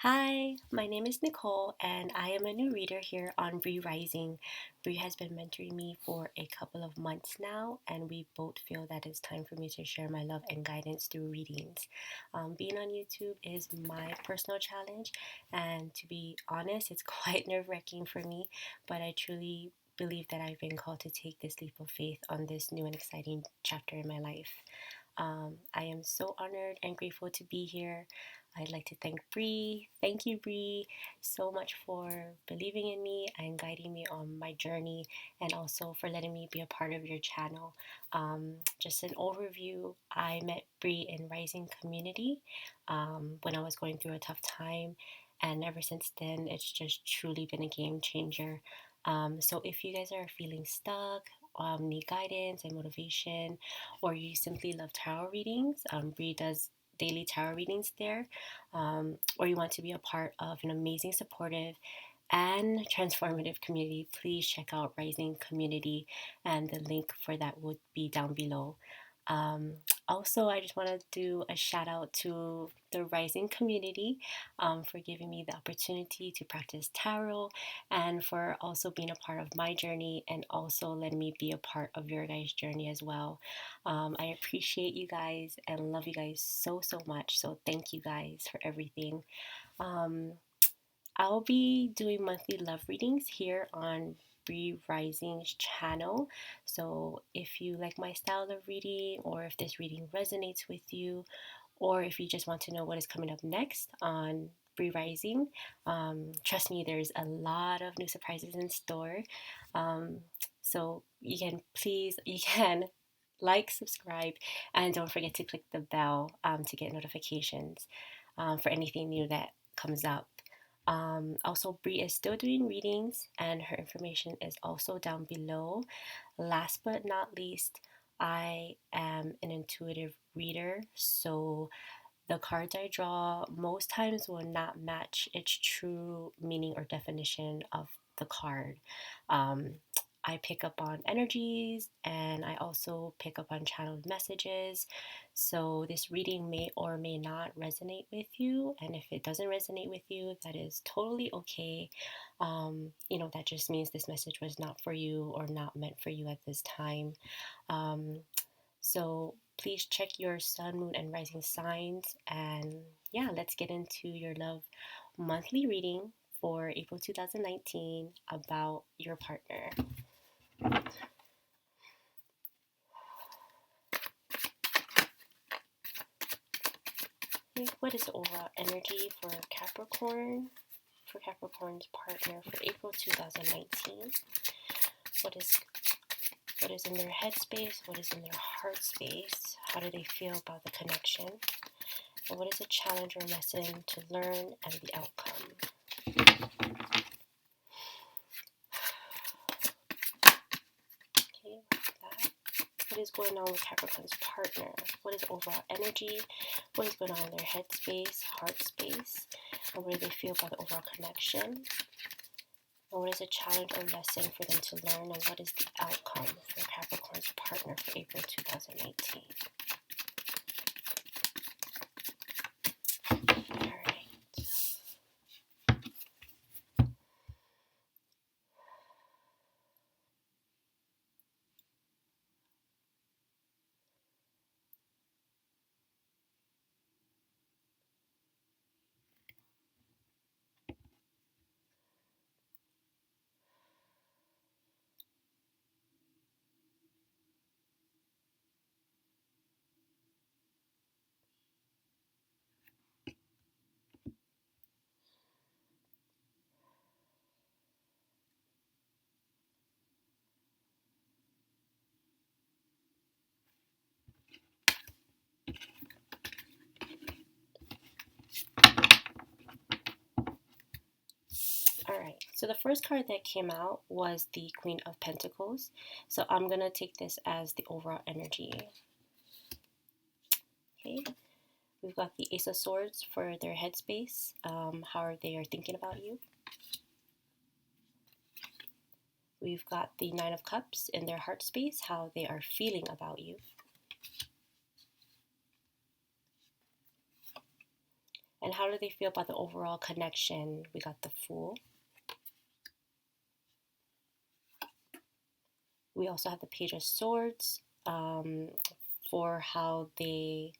Hi, my name is Nicole, and I am a new reader here on Bree Rising. Bree has been mentoring me for a couple of months now, and we both feel that it's time for me to share my love and guidance through readings. Being on YouTube is my personal challenge, and to be honest, it's quite nerve wracking for me, but I truly believe that I've been called to take this leap of faith on this new and exciting chapter in my life. I am so honored and grateful to be here. I'd like to thank Bree. Thank you, Bree, so much for believing in me and guiding me on my journey, and also for letting me be a part of your channel. Just an overview, I met Bree in Rising Community when I was going through a tough time, and ever since then, it's just truly been a game changer. So if you guys are feeling stuck, need guidance and motivation, or you simply love tarot readings, Bree does daily tarot readings there, or you want to be a part of an amazing, supportive, and transformative community, please check out Rising Community, and the link for that would be down below. Um, Also, I just want to do a shout out to the Rising community for giving me the opportunity to practice tarot, and for also being a part of my journey and also letting me be a part of your guys' journey as well. I appreciate you guys and love you guys so, so much. So, thank you guys for everything. Um, I'll be doing monthly love readings here on Bree Rising's channel. So if you like my style of reading, or if this reading resonates with you, or if you just want to know what is coming up next on Bree Rising, trust me, there's a lot of new surprises in store. Um, so you can like, subscribe, and don't forget to click the bell to get notifications for anything new that comes up. Also, Brie is still doing readings, and her information is also down below. Last but not least, I am an intuitive reader, so the cards I draw most times will not match its true meaning or definition of the card. Um, I pick up on energies, and I also pick up on channeled messages. So, this reading may or may not resonate with you. And if it doesn't resonate with you, that is totally okay. That just means this message was not for you or not meant for you at this time. Um, so please check your sun, moon, and rising signs. And yeah, let's get into your love monthly reading for April 2019 about your partner. What is the overall energy for Capricorn? For Capricorn's partner for April 2019. What is in their headspace? What is in their heart space? How do they feel about the connection? And what is a challenge or lesson to learn, and the outcome? Okay, that. What is going on with Capricorn's partner? What is overall energy? What is going on in their headspace, heart space? And what do they feel about the overall connection? And what is a challenge or lesson for them to learn? And what is the outcome for Capricorn's partner for April 2019? Alright, so the first card that came out was the Queen of Pentacles. So I'm going to take this as the overall energy. Okay, we've got the Ace of Swords for their headspace, how they are thinking about you. We've got the Nine of Cups in their heart space, how they are feeling about you. And how do they feel about the overall connection? We got the Fool. We also have the Page of Swords, for how they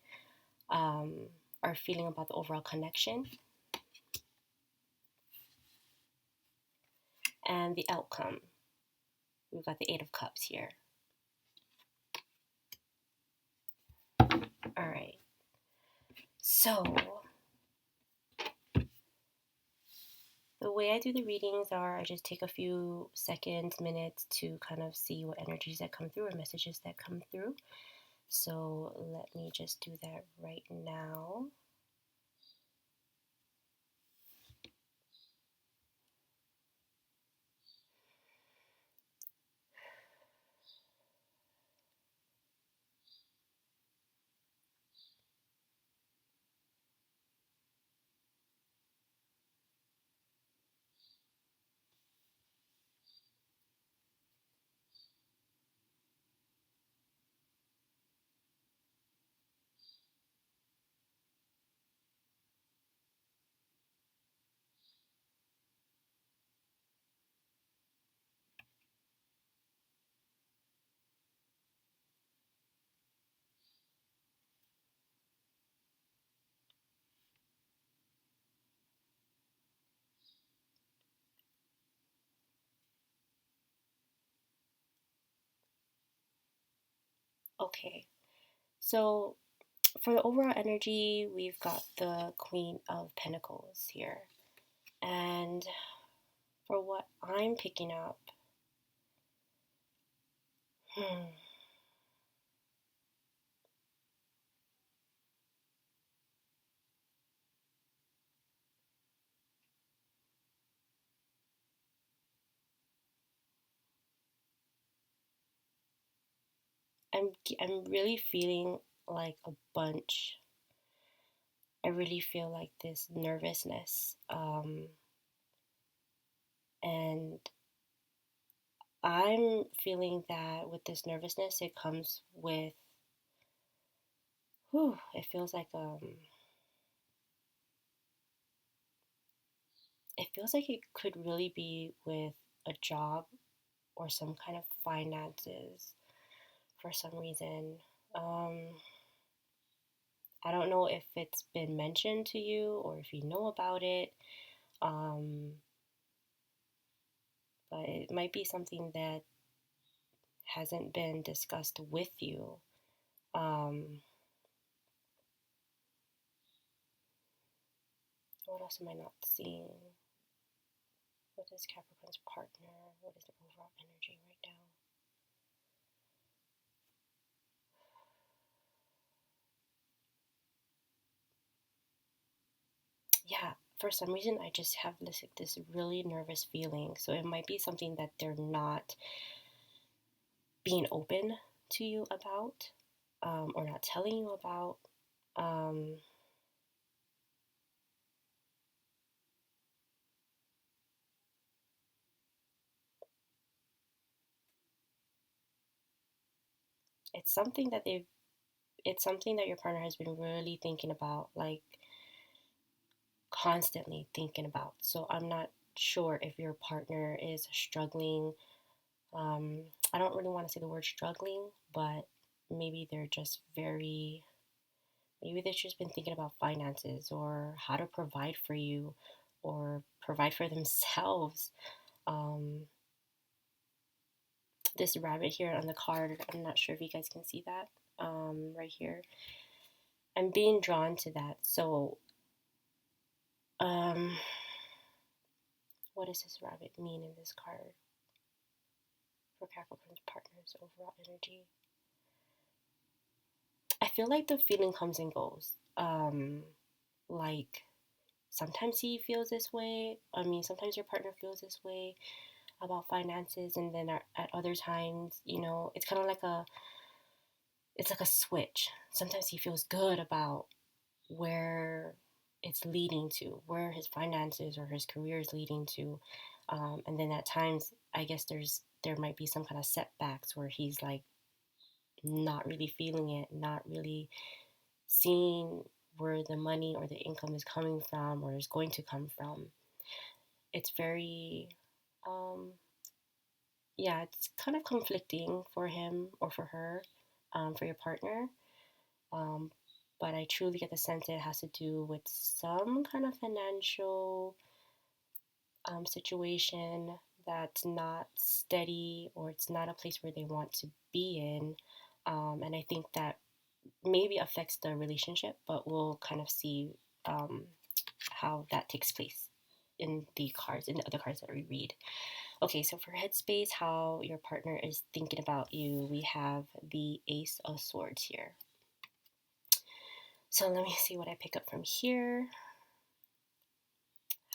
are feeling about the overall connection. And the outcome. We've got the Eight of Cups here. All right. So, the way I do the readings are I just take a few seconds, minutes to kind of see what energies that come through or messages that come through. So, let me just do that right now. Okay. So, for the overall energy, we've got the Queen of Pentacles here. And for what I'm picking up, I'm really feeling like a bunch. I really feel like this nervousness, and I'm feeling that with this nervousness, it comes with, it feels like it feels like it could really be with a job or some kind of finances for some reason. Um, I don't know if it's been mentioned to you or if you know about it, um, but it might be something that hasn't been discussed with you. What else am I not seeing? What is Capricorn's partner? What is the overall energy right now? Yeah, for some reason I just have this really nervous feeling. So it might be something that they're not being open to you about, or not telling you about. Um, it's something that it's something that your partner has been really thinking about, like constantly thinking about. So I'm not sure if your partner is struggling. I don't really want to say the word struggling, but maybe they're just very, maybe they've just been thinking about finances or how to provide for you or provide for themselves. Um, this rabbit here on the card, I'm not sure if you guys can see that, right here. I'm being drawn to that. So, um, what does this rabbit mean in this card for Capricorn's partner's overall energy? I feel like the feeling comes and goes. Like sometimes he feels this way. I mean, sometimes your partner feels this way about finances, and then at other times, it's kind of like it's like a switch. Sometimes he feels good about where it's leading to, where his finances or his career is leading to, and then at times, I guess there might be some kind of setbacks where he's like not really feeling it, not really seeing where the money or the income is coming from or is going to come from. It's very, um, yeah, it's kind of conflicting for him or for her, for your partner. Um, but I truly get the sense it has to do with some kind of financial situation that's not steady, or it's not a place where they want to be in. And I think that maybe affects the relationship, but we'll kind of see um, how that takes place in the cards, in the other cards that we read. Okay, so for headspace, how your partner is thinking about you, we have the Ace of Swords here. So let me see what I pick up from here.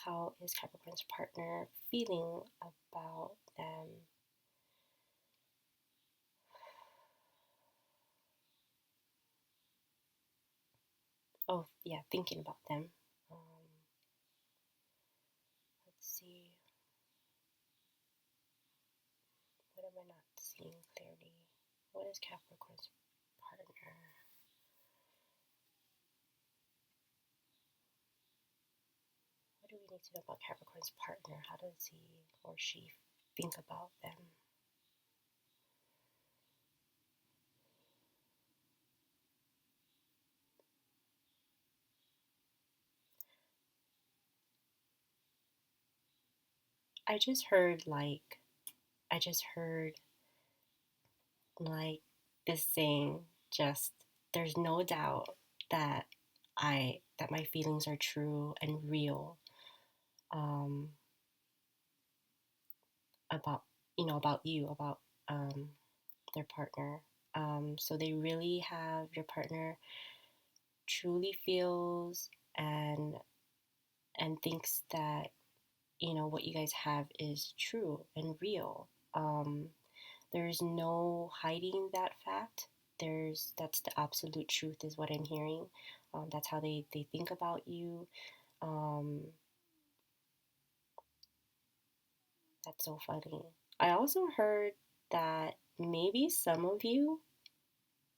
How is Capricorn's partner feeling about them? Oh, yeah, thinking about them. Let's see. What am I not seeing clearly? What is Capricorn's partner? What do we need to know about Capricorn's partner? How does he or she think about them? I just heard like, I just heard like this saying, just there's no doubt that that my feelings are true and real, um, about about you, about um, their partner. So they really have, your partner truly feels and thinks that what you guys have is true and real. There's no hiding that fact. That's the absolute truth, is what I'm hearing. That's how they think about you. Um, that's so funny. I also heard that maybe some of you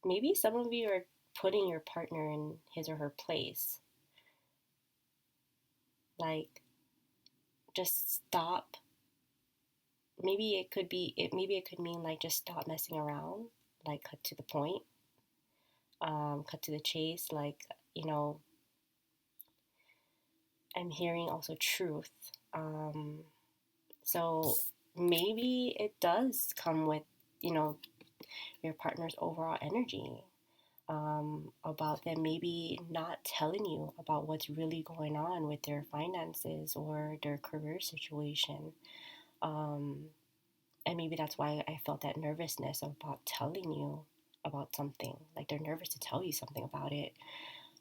are putting your partner in his or her place. Like, just stop. Maybe it could mean like just stop messing around, like cut to the point, cut to the chase. Like, I'm hearing also truth. Um, so maybe it does come with, you know, your partner's overall energy, about them maybe not telling you about what's really going on with their finances or their career situation. Um, and maybe that's why I felt that nervousness about telling you about something. Like, they're nervous to tell you something about it.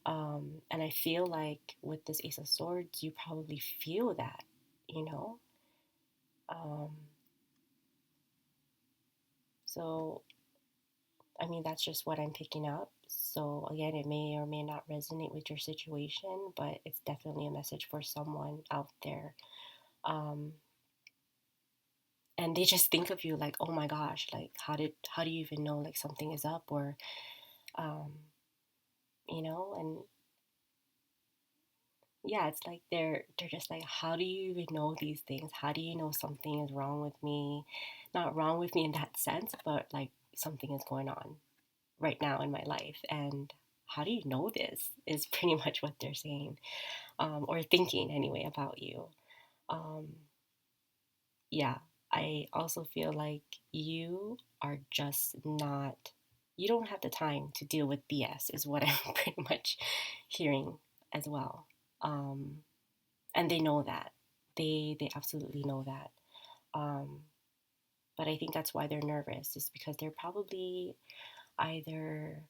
And I feel like with this Ace of Swords, you probably feel that, you know? Um, so, I mean, that's just what I'm picking up. So, again, it may or may not resonate with your situation, but it's definitely a message for someone out there. Um, and they just think of you like, oh my gosh, like, how do you even know like something is up? Or, um, and yeah, it's like they're just like, how do you even know these things? How do you know something is wrong with me? Not wrong with me in that sense, but like something is going on right now in my life. And how do you know this? Is pretty much what they're saying, or thinking anyway about you. Um, yeah, I also feel like you are just not, you don't have the time to deal with BS, is what I'm pretty much hearing as well. Um, and they know that. They absolutely know that. Um, but I think that's why they're nervous, is because they're probably either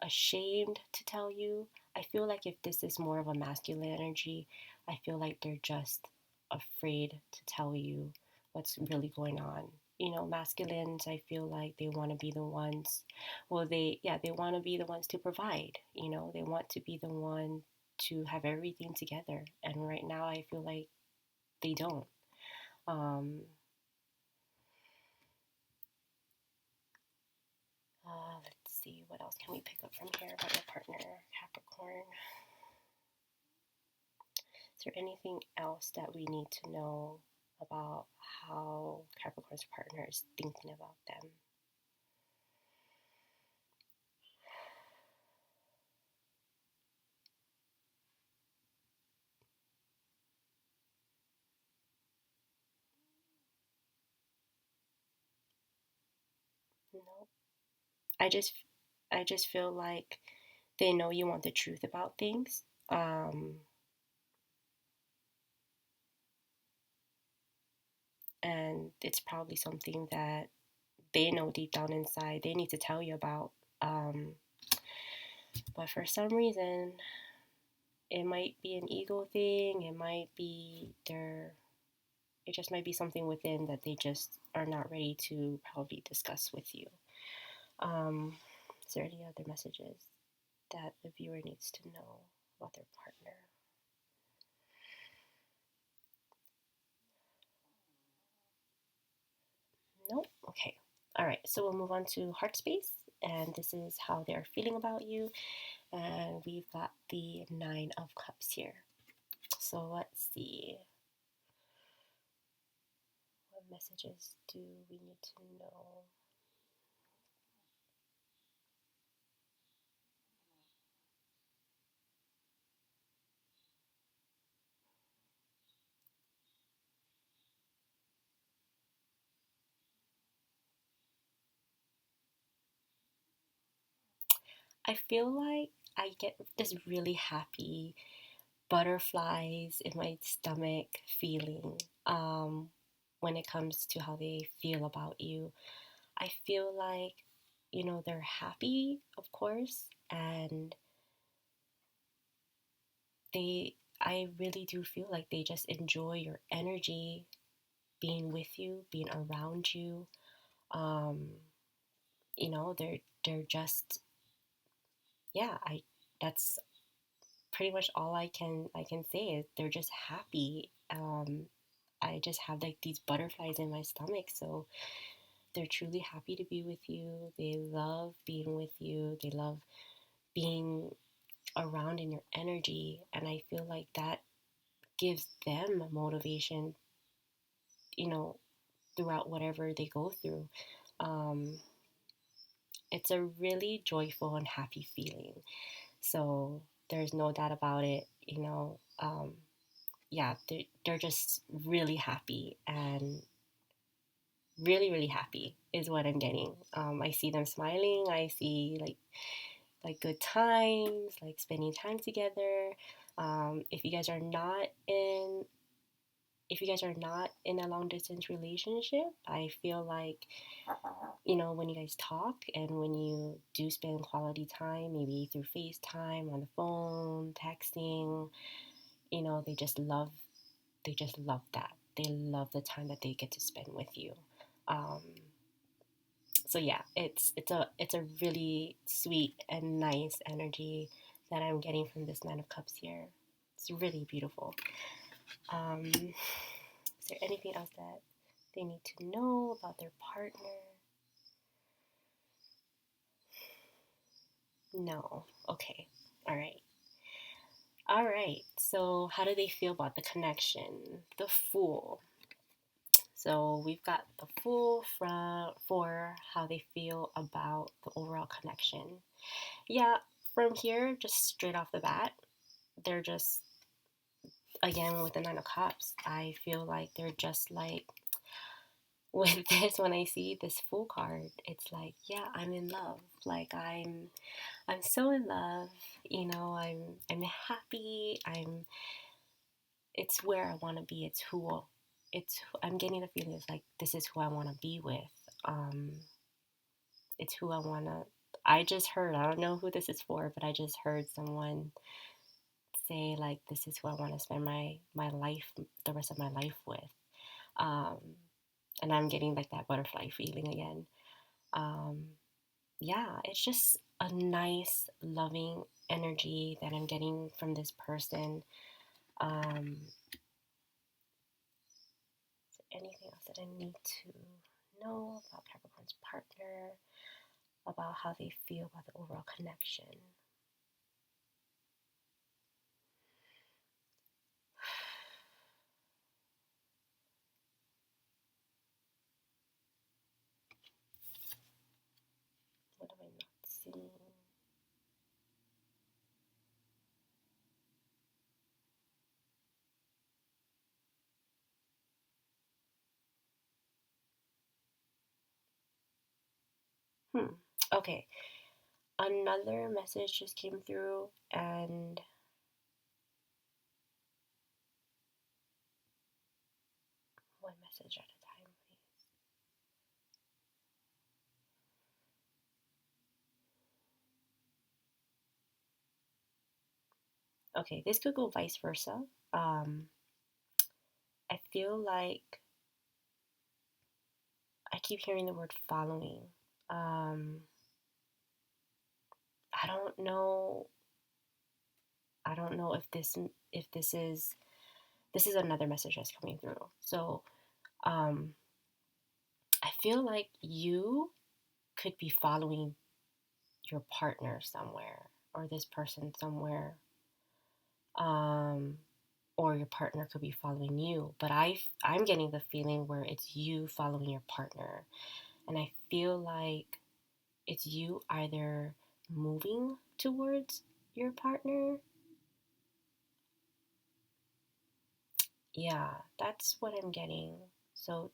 ashamed to tell you. I feel like if this is more of a masculine energy, I feel like they're just afraid to tell you what's really going on. Masculines, I feel like they want to be the ones, well, they want to be the ones to provide. They want to be the one to have everything together. And right now, I feel like they don't. Um, let's see, what else can we pick up from here about your partner, Capricorn? there anything else that we need to know about how Capricorn's partner is thinking about them? No. I just I just feel like they know you want the truth about things. And it's probably something that they know deep down inside they need to tell you about. Um, but for some reason, it might be an ego thing. It might be it just might be something within that they just are not ready to probably discuss with you. Is there any other messages that the viewer needs to know about their partner? Nope. Okay. All right. So we'll move on to heart space. And this is how they're feeling about you. And we've got the Nine of Cups here. So let's see. What messages do we need to know? I feel like I get this really happy butterflies in my stomach feeling when it comes to how they feel about you. I feel like, they're happy, of course, and I really do feel like they just enjoy your energy being with you, being around you. Um, they're just, yeah, that's pretty much all I can say is they're just happy. I just have like these butterflies in my stomach, so they're truly happy to be with you. They love being with you. They love being around in your energy, and I feel like that gives them motivation, you know, throughout whatever they go through. Um, it's a really joyful and happy feeling. So there's no doubt about it. Yeah, they're just really happy and really, really happy is what I'm getting. I see them smiling. I see like good times, like spending time together. If you guys are not in a long distance relationship, I feel like when you guys talk and when you do spend quality time, maybe through FaceTime, on the phone, texting, they just love that. They love the time that they get to spend with you. Um, so yeah, it's a really sweet and nice energy that I'm getting from this Nine of Cups here. It's really beautiful. Is there anything else that they need to know about their partner? No. Okay. All right. All right. So, how do they feel about the connection? The Fool. So, we've got the Fool for how they feel about the overall connection. Yeah, from here, just straight off the bat, they're just, again, with the Nine of Cups, I feel like they're just like, with this, when I see this Fool card, it's like, yeah, I'm in love. Like, I'm so in love. I'm happy. It's where I want to be. I'm getting the feeling it's like this is who I want to be with. Um, it's who I want to. I just heard. I don't know who this is for, but I just heard someone say like this is who I want to spend my life, the rest of my life with. Um, and I'm getting like that butterfly feeling again. Um, yeah, it's just a nice, loving energy that I'm getting from this person. Is there anything else that I need to know about Capricorn's partner, about how they feel about the overall connection? Hmm. Okay. Another message just came through, and one message at a time, please. Okay, this could go vice versa. Um, I feel like I keep hearing the word following. Um, I don't know. I don't know if this is another message that's coming through. So um, I feel like you could be following your partner somewhere or this person somewhere, um, or your partner could be following you. But I'm getting the feeling where it's you following your partner, and I feel like it's you either moving towards your partner. Yeah, that's what I'm getting. So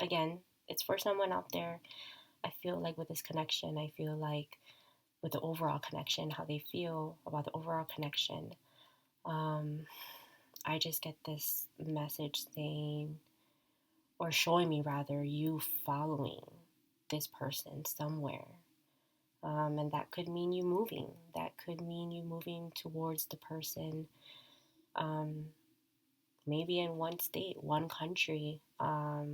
again, it's for someone out there. I feel like with this connection, I feel like with the overall connection, how they feel about the overall connection. Um, I just get this message saying, or showing me rather, you following this person somewhere. And that could mean you moving. That could mean you moving towards the person, um, maybe in one state, one country. But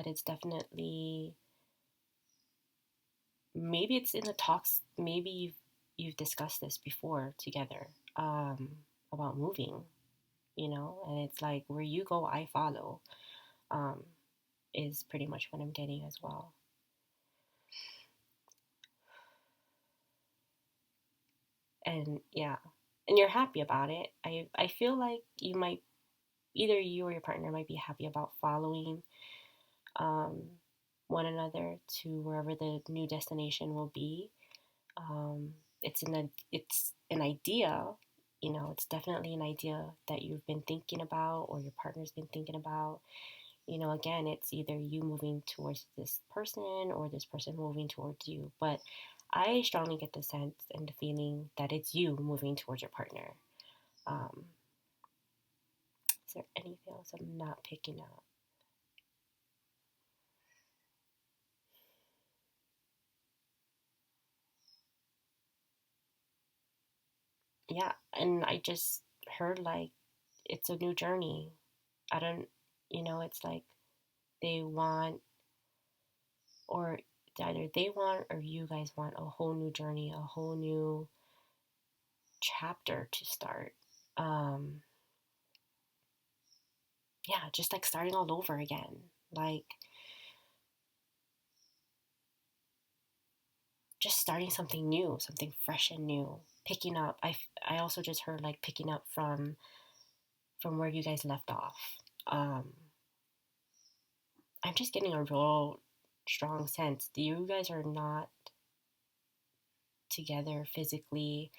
it's definitely, maybe it's in the talks. Maybe you've discussed this before together, about moving, and it's like where you go, I follow, um, is pretty much what I'm getting as well. And yeah, and you're happy about it. I feel like either you or your partner might be happy about following, um, one another to wherever the new destination will be. Um, it's an idea, it's definitely an idea that you've been thinking about or your partner's been thinking about. Again, it's either you moving towards this person or this person moving towards you. But I strongly get the sense and the feeling that it's you moving towards your partner. Um, is there anything else I'm not picking up? Yeah, and I just heard like it's a new journey. I don't, it's like they want, or either they want or you guys want a whole new journey, a whole new chapter to start. Um, yeah, just like starting all over again. Like just starting something new, something fresh and new. Picking up. I also just heard like picking up from where you guys left off. Um, I'm just getting a real strong sense that you guys are not together physically.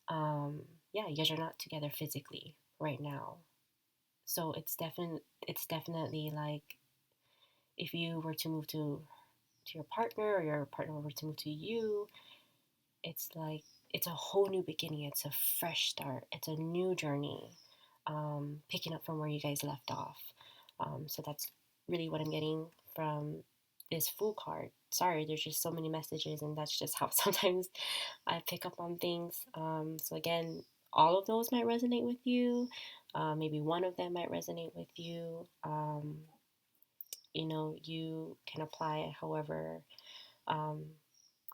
Um, yeah, you guys are not together physically right now. So it's definitely like if you were to move to your partner or your partner were to move to you, it's like it's a whole new beginning. It's a fresh start. It's a new journey, picking up from where you guys left off. So that's really what I'm getting from this Fool card. Sorry, there's just so many messages, and that's just how sometimes I pick up on things. So again, all of those might resonate with you. Maybe one of them might resonate with you. You can apply it however, um,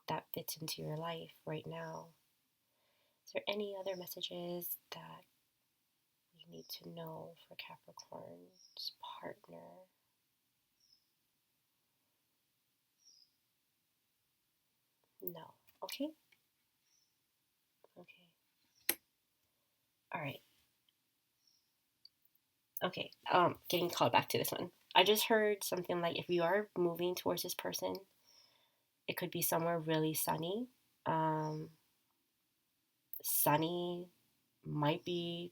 that fits into your life right now. Is there any other messages that we need to know for Capricorn's partner? No. Okay. Okay. All right. Okay. Getting called back to this one. I just heard something like if you are moving towards this person, it could be somewhere really sunny. Um, Sunny might be.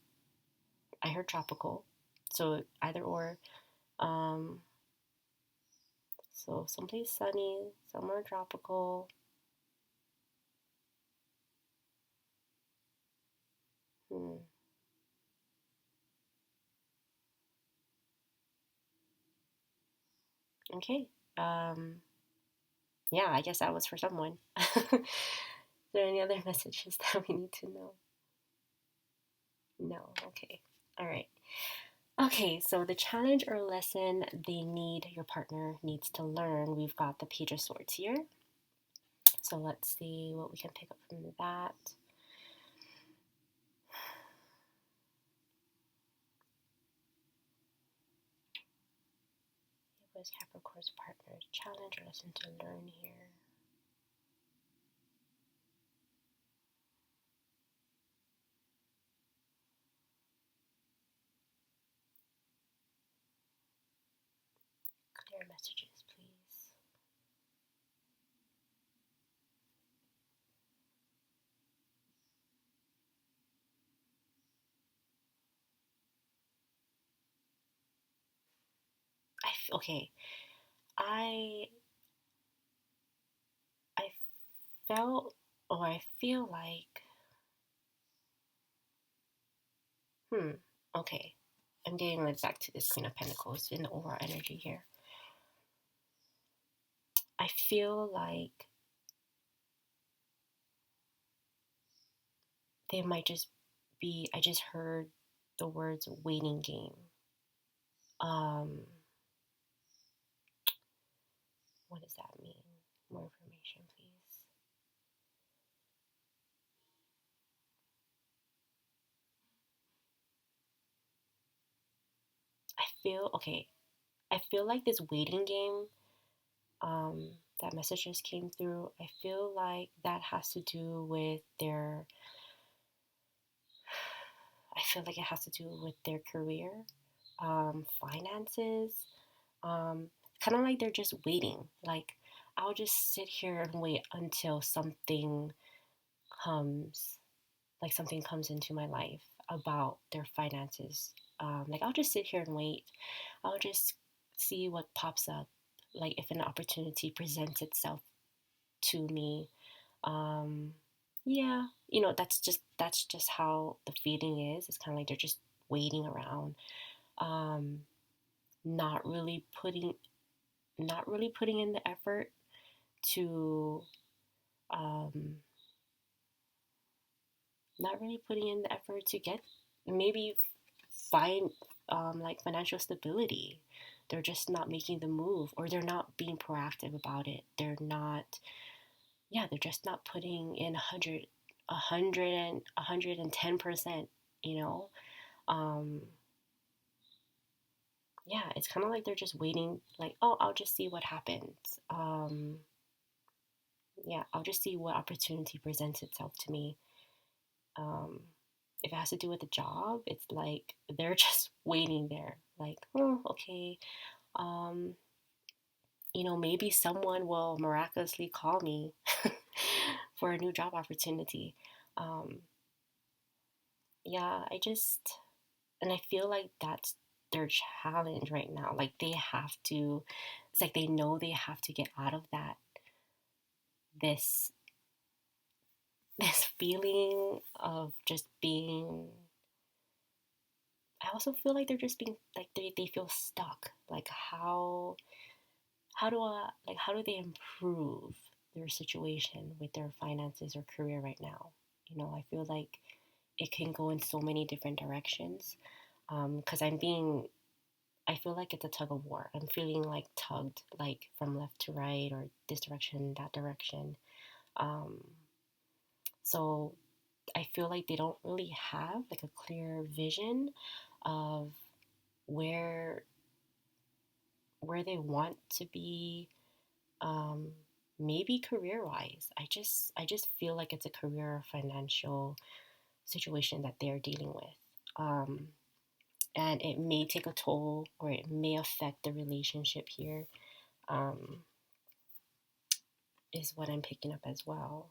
I heard tropical, so either or. Um, So someplace sunny, somewhere tropical. Hmm. Okay. Um, yeah, I guess that was for someone. Is there any other messages that we need to know? No. Okay. All right. Okay, so the challenge or lesson your partner needs to learn. We've got the Page of Swords here. So let's see what we can pick up from that. It was Capricorn's partner. Challenge or lesson to learn here. Clear messages, please. Okay. I I felt or I feel like okay. I'm getting like back to this Queen of Pentacles in the overall energy here. I feel like they might just be I just heard the words waiting game. Um what does that mean? More information, please. I feel like this waiting game that message just came through. I feel like that has to do with I feel like it has to do with their career, finances, kind of like they're just waiting. Like, I'll just sit here and wait until comes, something comes into my life about their finances. Like, I'll just sit here and wait. I'll just see what pops up. Like, if an opportunity presents itself to me, yeah, that's just how the feeling is. It's kind of like they're just waiting around, um, not really putting not really putting in the effort to um, not really putting in the effort to get maybe find like financial stability. They're just not making the move, or they're not being proactive about it. They're just not putting in 110%, you know. um yeah, it's kind of like they're just waiting, like, oh, I'll just see what happens. Yeah, I'll just see what opportunity presents itself to me. um if it has to do with the job, it's like they're just waiting there, like, oh, okay, um maybe someone will miraculously call me for a new job opportunity. um yeah, and I feel like that's their challenge right now. Like, it's like they know they have to get out of this this feeling of just being. I also feel like they're just being like they feel stuck. Like, how do they improve their situation with their finances or career right now? I feel like it can go in so many different directions. Because I feel like it's a tug of war. I'm feeling like tugged, like from left to right, or this direction, that direction. Um, so I feel like they don't really have like a clear vision of where they want to be. Um, Maybe career wise. I just feel like it's a career or financial situation that they're dealing with. And it may take a toll, or it may affect the relationship here. Um, is what I'm picking up as well.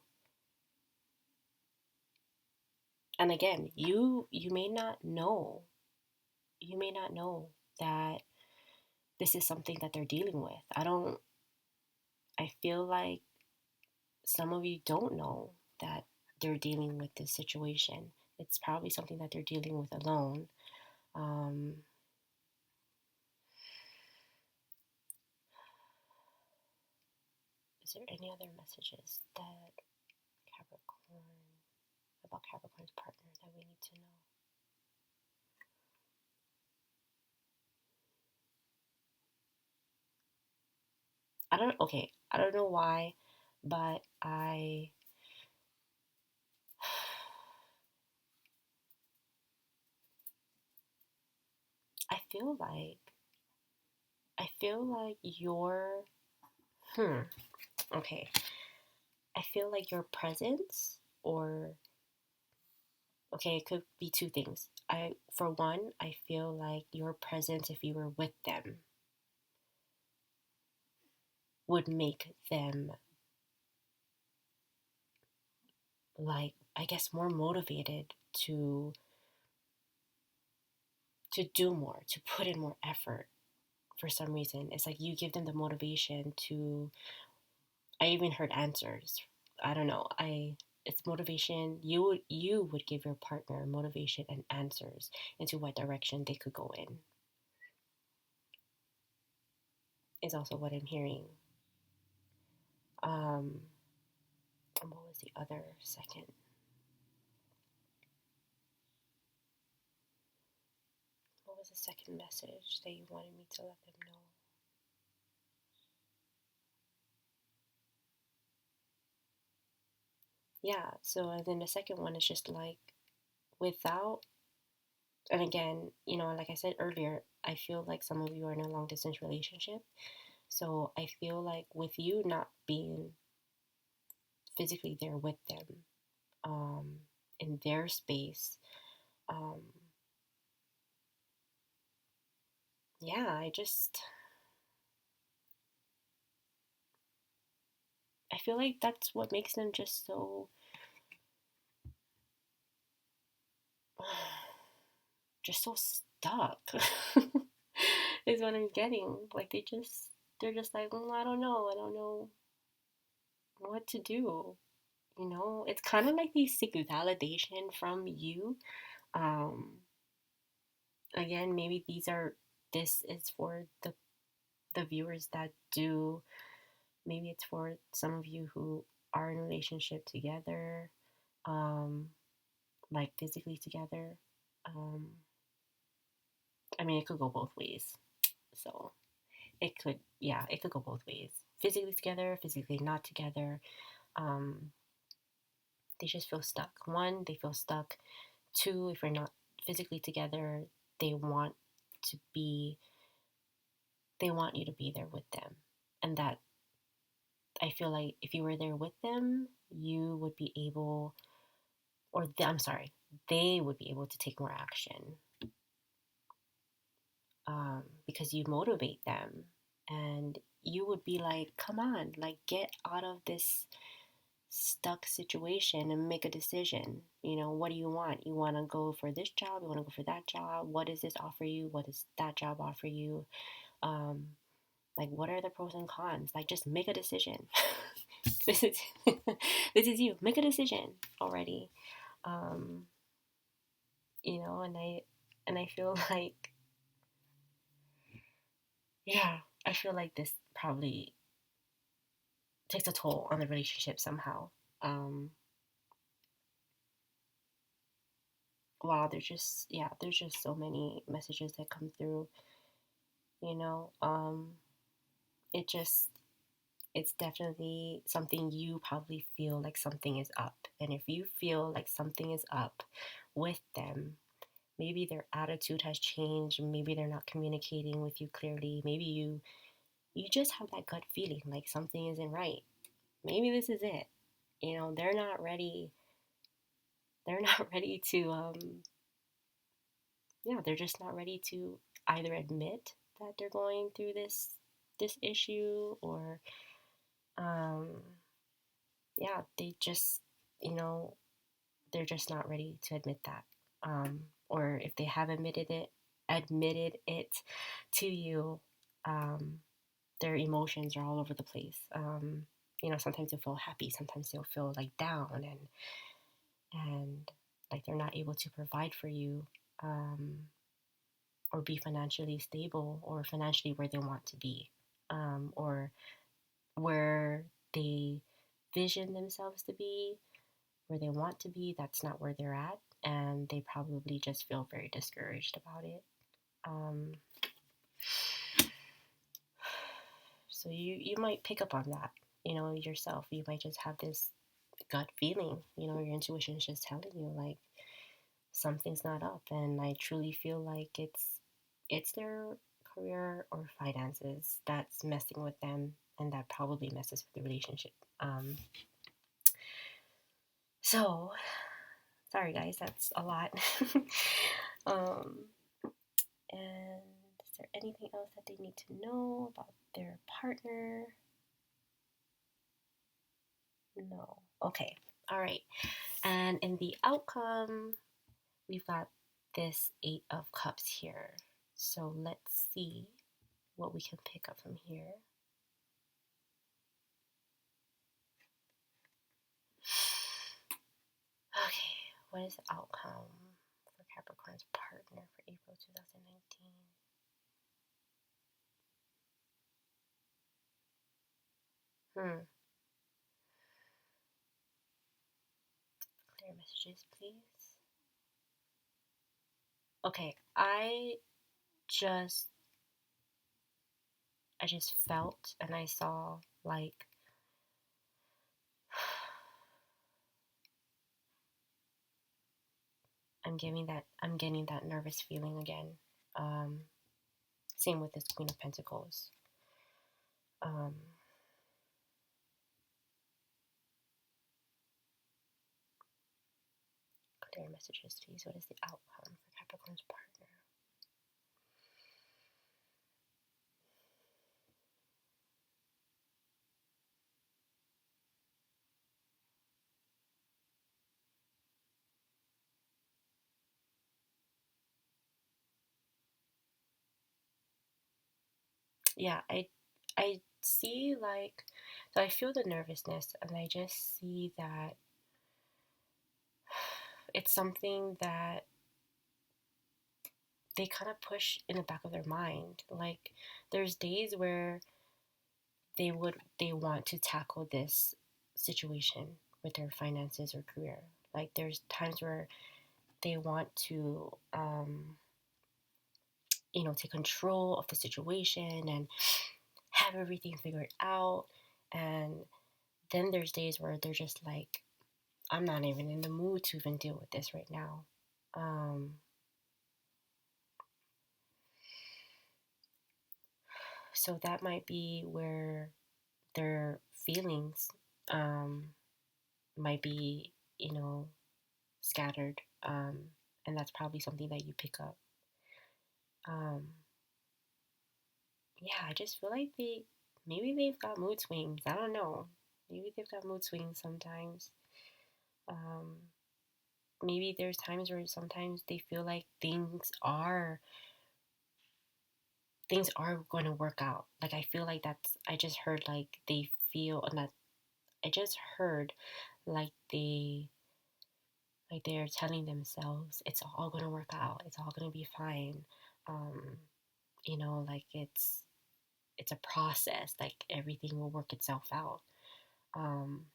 And again, you may not know. You may not know that this is something that they're dealing with. I don't. I feel like some of you don't know that they're dealing with this situation. It's probably something that they're dealing with alone. Um, is there any other messages that Capricorn, about Capricorn's partner that we need to know? I don't know why, but I feel like, your, hmm, okay. I feel like your presence, or, okay, it could be two things. For one, I feel like your presence, if you were with them, would make them, like, I guess, more motivated to do more, to put in more effort. For some reason, it's like you give them the motivation to, I even heard answers. I don't know. I It's motivation. You would give your partner motivation and answers into what direction they could go in. Is also what I'm hearing. Um, and what was the other second? What was the second message that you wanted me to let them know? Yeah. So and then the second one is just like, without, and again, like I said earlier, I feel like some of you are in a long distance relationship. So I feel like with you not being physically there with them, um, in their space, um, yeah, I feel like that's what makes them just so, just so stuck. Is what I'm getting. Like they're just like, I don't know what to do. It's kind of like they seek validation from you. Um, Again, maybe this is for the viewers that do. Maybe it's for some of you who are in a relationship together, um, like physically together. Um, I mean, it could go both ways. So it could go both ways. Physically together, physically not together. Um, they just feel stuck. One, they feel stuck. Two, if you're not physically together, they want to be, they want you to be there with them. And that, I feel like if you were there with them, you would be able, I'm sorry, they would be able to take more action, because you motivate them, and you would be like, come on, like, get out of this stuck situation and make a decision. What do you want? You want to go for this job? You want to go for that job? What does this offer you? What does that job offer you? Um, like, what are the pros and cons? Like, just make a decision. this is this is you. Make a decision already. Um, and I feel like, yeah, I feel like this probably takes a toll on the relationship somehow. Um, wow, there's just so many messages that come through. You know, um, it just it's definitely something you probably feel like something is up, and if you feel like something is up with them, maybe their attitude has changed, maybe they're not communicating with you clearly, maybe you just have that gut feeling like something isn't right. Maybe this is it. They're not ready. They're not ready to, yeah, they're just not ready to either admit that they're going through this issue, or, um, yeah, you know, they're just not ready to admit that. Or if they have admitted it to you, um, their emotions are all over the place. Sometimes they'll feel happy, sometimes they'll feel like down, and like they're not able to provide for you, or be financially stable or financially where they want to be, or where they vision themselves to be, where they want to be. That's not where they're at, and they probably just feel very discouraged about it. Um, so you might pick up on that, yourself. You might just have this gut feeling, your intuition is just telling you like something's not up, and I truly feel like it's their career or finances that's messing with them, and that probably messes with the relationship. So sorry guys, that's a lot. um, and is there anything else that they need to know about their partner? No. Okay. All right. And in the outcome, we've got this Eight of Cups here. So let's see what we can pick up from here. Okay, what is the outcome for Capricorn's partner for April 2019? Clear messages, please. Okay, just I just felt and I saw like I'm getting that nervous feeling again. Same with this Queen of Pentacles. Clear messages, please. What is the outcome for Capricorn's partner? Yeah, I see like, so I feel the nervousness, and I just see that it's something that they kind of push in the back of their mind. Like there's days where they want to tackle this situation with their finances or career. Like there's times where they want to take control of the situation and have everything figured out. And then there's days where they're just like, I'm not even in the mood to even deal with this right now. So that might be where their feelings might be, scattered. And that's probably something that you pick up. Um, yeah, I just feel like maybe they've got mood swings. I don't know. Maybe they've got mood swings sometimes. Um, Maybe there's times where sometimes they feel like things are going to work out. Like I feel like I just heard like they feel, and that I just heard like they're telling themselves it's all going to work out. It's all going to be fine. Um, like it's a process. Like everything will work itself out. Um,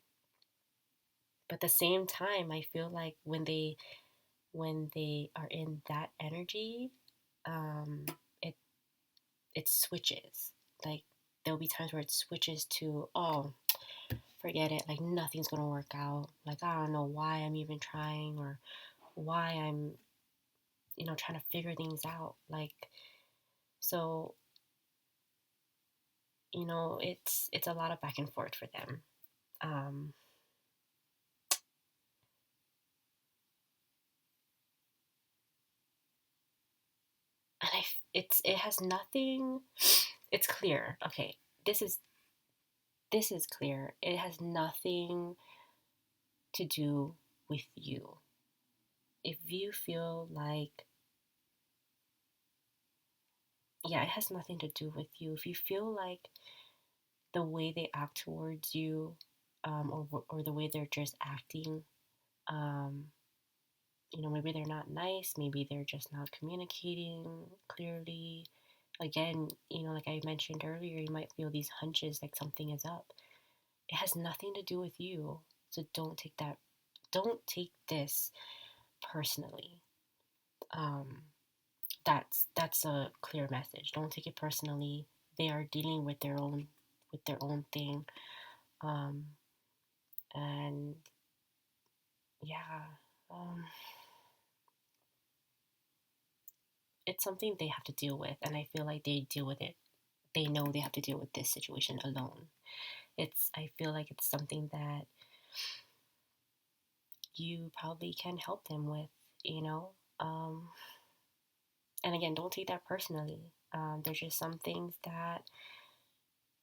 but at the same time, I feel like when they are in that energy, um, it it switches. Like there'll be times where it switches to, oh, forget it. Like nothing's gonna work out. Like I don't know why I'm even trying, or why I'm trying to figure things out. Like so it's a lot of back and forth for them. Um, and it has nothing. It's clear. Okay, this is clear. It has nothing to do with you. If you feel like, yeah, it has nothing to do with you. If you feel like the way they act towards you, or the way they're just acting. Um, maybe they're not nice, maybe they're just not communicating clearly. Again, like I mentioned earlier, you might feel these hunches like something is up. It has nothing to do with you. So don't take this personally. Um, that's a clear message. Don't take it personally. They are dealing with their own thing. Um, and yeah, um, it's something they have to deal with, and I feel like they deal with it. They know they have to deal with this situation alone. I feel like it's something that you probably can help them with, you know. And again, don't take that personally. There's just some things that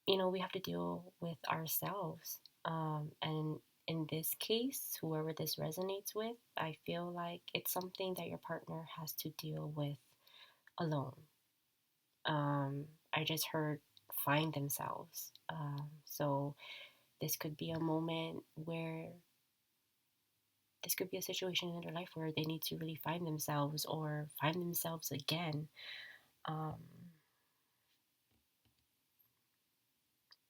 we have to deal with ourselves. And in this case, whoever this resonates with, I feel like it's something that your partner has to deal with alone. I just heard find themselves. So this could be a moment where this could be a situation in their life where they need to really find themselves or find themselves again. Um,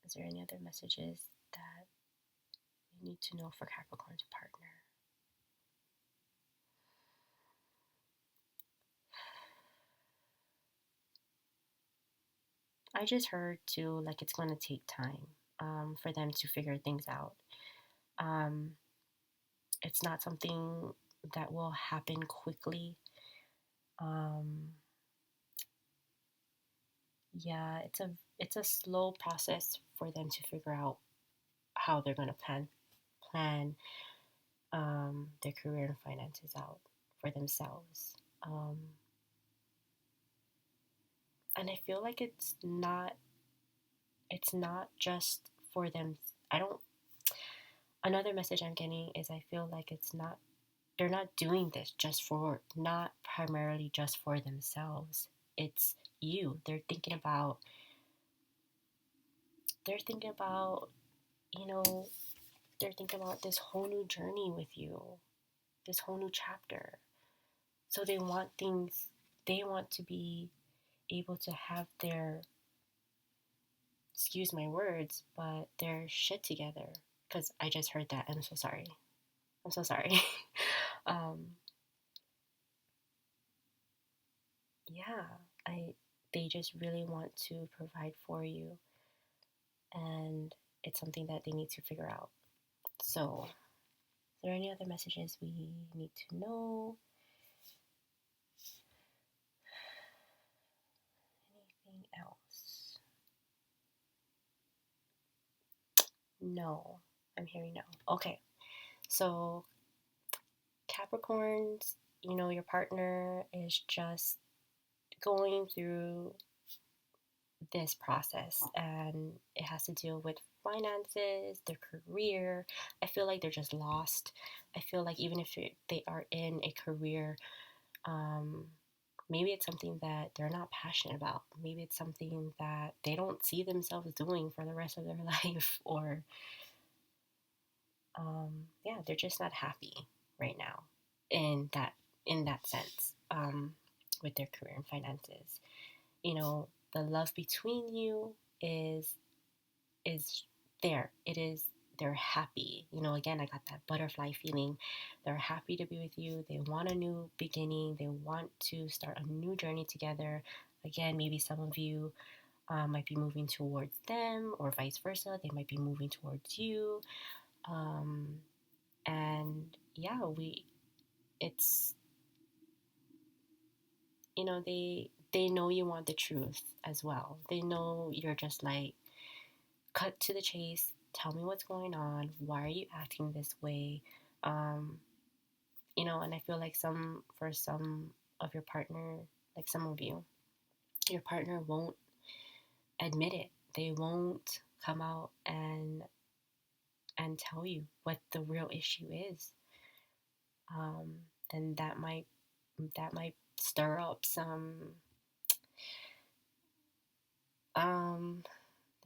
is there any other messages that you need to know for Capricorn's partner? I just heard too, like it's going to take time for them to figure things out. Um, it's not something that will happen quickly. Um, yeah, it's a slow process for them to figure out how they're going to plan their career and finances out for themselves. Um, and I feel like it's not just for them. I don't. Another message I'm getting is I feel like it's not. They're not doing this not primarily just for themselves. It's you. They're thinking about, you know, they're thinking about this whole new journey with you, this whole new chapter. So they want to be able to have excuse my words, but their shit together. Because I just heard that. I'm so sorry. I'm so sorry. um, yeah, I, they just really want to provide for you, and it's something that they need to figure out. So, is there any other messages we need to know? Anything else? No, I'm hearing no. Okay, so Capricorns, your partner is just going through this process, and it has to deal with finances, their career. I feel like they're just lost. I feel like even if they are in a career, um, maybe it's something that they're not passionate about. Maybe it's something that they don't see themselves doing for the rest of their life, or yeah, they're just not happy right now in that sense, with their career and finances. The love between you is there. It is They're happy. Again, I got that butterfly feeling. They're happy to be with you. They want a new beginning. They want to start a new journey together. Again, maybe some of you might be moving towards them, or vice versa. They might be moving towards you. Um, and yeah, it's, they know you want the truth as well. They know you're just like, cut to the chase. Tell me what's going on. Why are you acting this way? Um, and I feel like for some of your partner, like some of you, your partner won't admit it. They won't come out and tell you what the real issue is. Then that might stir up um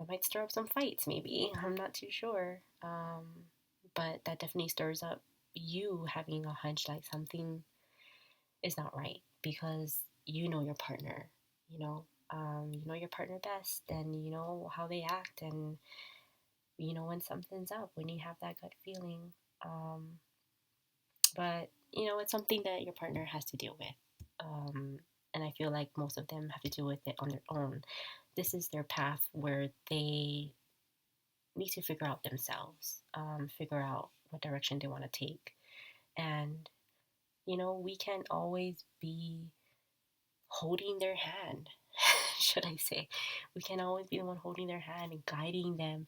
that might stir up some fights, maybe. I'm not too sure. But that definitely stirs up you having a hunch like something is not right because you know your partner, you know your partner best, and you know how they act, and you know when something's up, when you have that gut feeling. But it's something that your partner has to deal with. And I feel like most of them have to deal with it on their own. This is their path where they need to figure out themselves, figure out what direction they want to take. And, we can't always be holding their hand, should I say. We can always be the one holding their hand and guiding them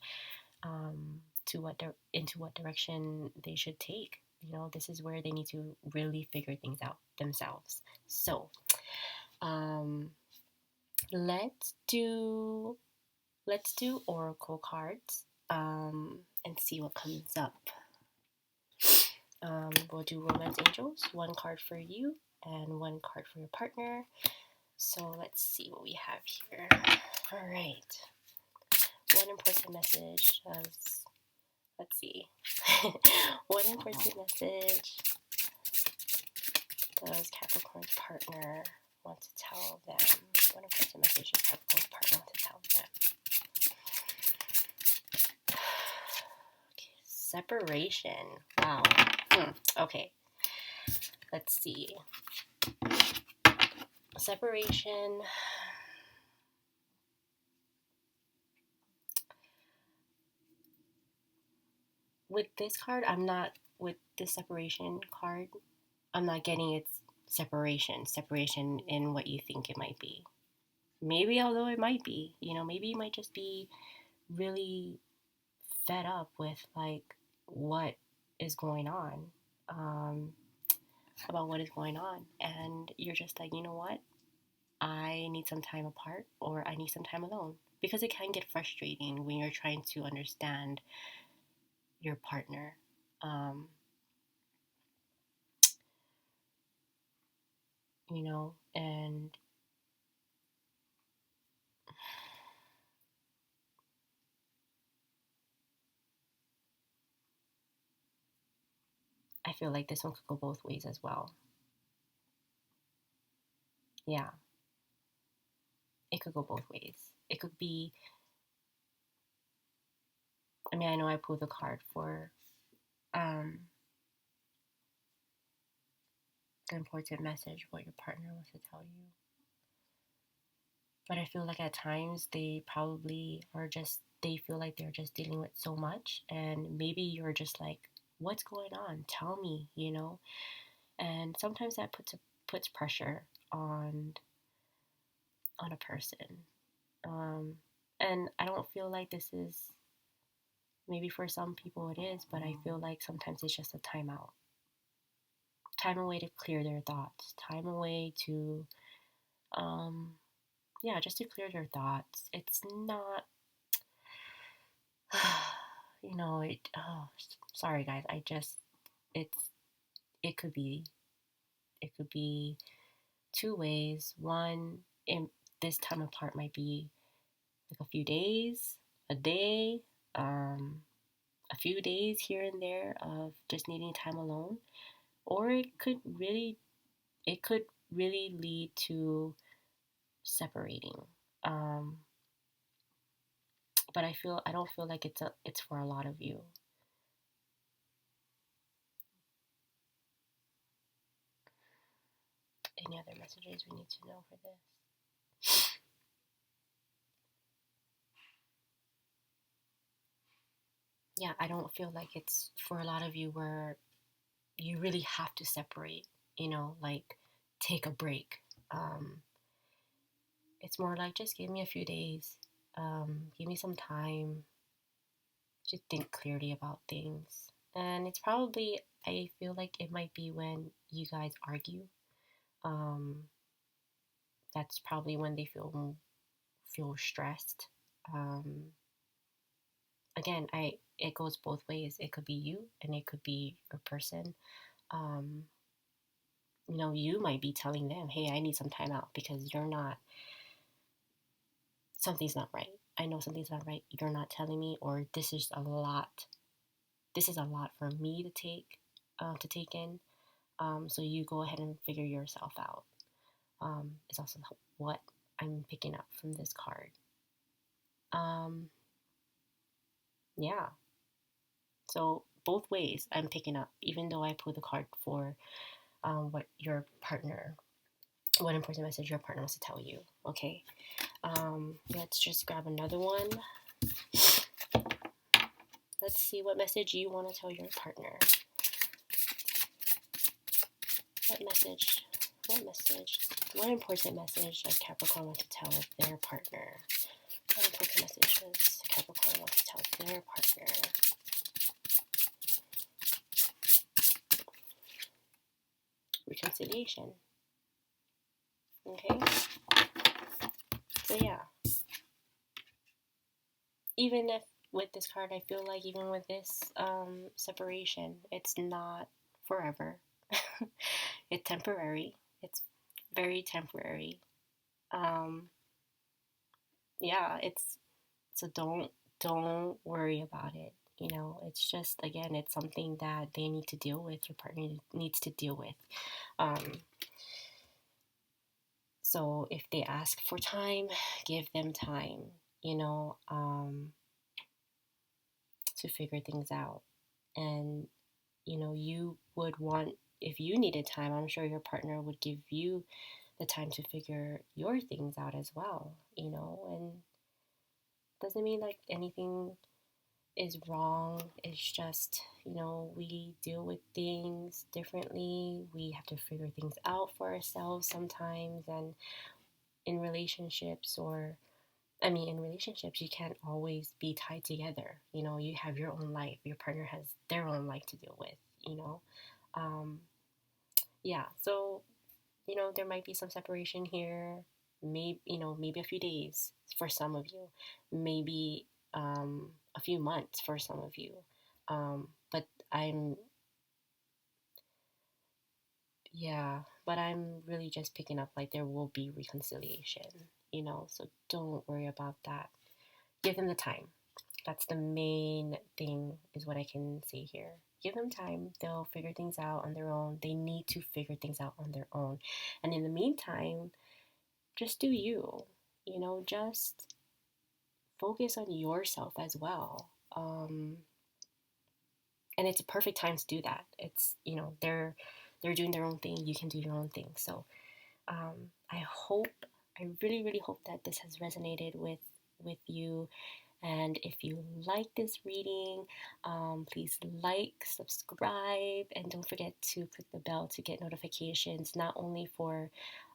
into what direction they should take. This is where they need to really figure things out themselves. So, um, let's do oracle cards and see what comes up. We'll do romance angels, one card for you and one card for your partner. So let's see what we have here. All right. One important message let's see. One important message does Capricorn's partner want to tell them? One important message does Capricorn's partner want to tell them? Okay, separation. Wow. Okay. Let's see. Separation. With this card, with this separation card, I'm not getting its separation in what you think it might be. Maybe, although it might be, maybe you might just be really fed up with like what is going on, about what is going on, and you're just like, you know what, I need some time apart, or I need some time alone, because it can get frustrating when you're trying to understand your partner. And I feel like this one could go both ways as well. Yeah, it could go both ways. It could be, I mean, I know I pulled the card for an important message, what your partner wants to tell you. But I feel like at times they probably they feel like they're just dealing with so much. And maybe you're just like, what's going on? Tell me, And sometimes that puts pressure on a person. And I don't feel like this is, maybe for some people it is, but I feel like sometimes it's just a timeout. Time away to clear their thoughts. Time away to, yeah, just to clear their thoughts. It's not, sorry guys, it's, it could be, two ways. One, this time apart might be like a few days, a day, a few days here and there of just needing time alone, or it could really lead to separating. Um, but I don't feel like it's for a lot of you. Any other messages we need to know for this? Yeah, I don't feel like it's for a lot of you where you really have to separate, like take a break. It's more like just give me a few days, give me some time to think clearly about things. And it's probably, I feel like it might be when you guys argue. Um, that's probably when they feel stressed. Um, Again, it goes both ways. It could be you and it could be your person. Um, you might be telling them, hey, I need some time out because something's not right. I know something's not right, you're not telling me, or this is a lot. This is a lot for me to take in. So you go ahead and figure yourself out. Is also what I'm picking up from this card. Um, yeah. So both ways I'm picking up, even though I pulled the card for what your partner, what important message your partner wants to tell you. Okay. Let's just grab another one. Let's see what message you want to tell your partner. What message? What important message does Capricorn want to tell their partner? What important message does Capricorn want to tell their partner? Reconciliation. Okay? So yeah. Even if with this card, I feel like even with this separation, it's not forever. It's temporary. It's very temporary. Um, yeah, it's so don't worry about it. You know, it's just again, it's something that they need to deal with. Your partner needs to deal with. So if they ask for time, give them time. You know, to figure things out, and you know, you would want, if you needed time, I'm sure your partner would give you the time to figure your things out as well, you know, and doesn't mean like anything is wrong. It's just, you know, we deal with things differently. We have to figure things out for ourselves sometimes. And in relationships, in relationships, you can't always be tied together. You know, you have your own life, your partner has their own life to deal with, you know. Um, yeah, so, you know, there might be some separation here, maybe, you know, maybe a few days for some of you, maybe a few months for some of you. But I'm really just picking up like there will be reconciliation, you know, so don't worry about that. Give them the time. That's the main thing, is what I can say here. Give them time. They'll figure things out on their own. They need to figure things out on their own. And in the meantime, just do you. You know, just focus on yourself as well. And it's a perfect time to do that. It's, you know, they're doing their own thing. You can do your own thing. So I really, really hope that this has resonated with you. And if you like this reading, please like, subscribe, and don't forget to click the bell to get notifications, not only for,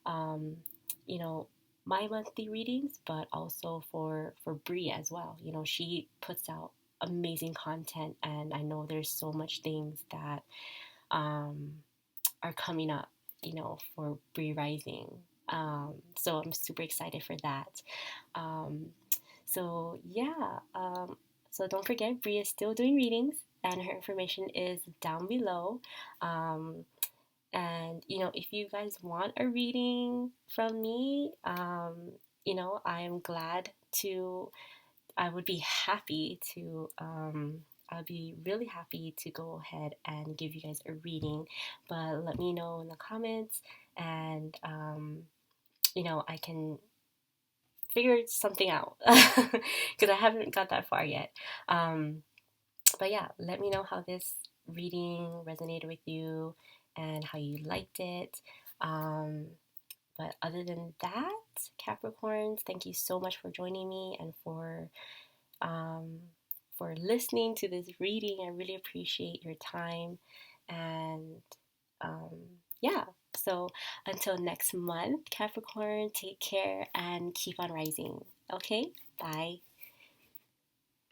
you know, my monthly readings, but also for Brie as well. You know, she puts out amazing content, and I know there's so much things that are coming up, you know, for Brie Rising. So I'm super excited for that. Um, so yeah, so don't forget, Brie is still doing readings, and her information is down below. And you know, if you guys want a reading from me, you know, I would be happy to. I'd be really happy to go ahead and give you guys a reading, but let me know in the comments, and you know, I can figure something out because I haven't got that far yet. But yeah, let me know how this reading resonated with you and how you liked it. But other than that, Capricorns, thank you so much for joining me and for listening to this reading. I really appreciate your time. And um, yeah, so until next month, Capricorn, take care and keep on rising. Okay, bye.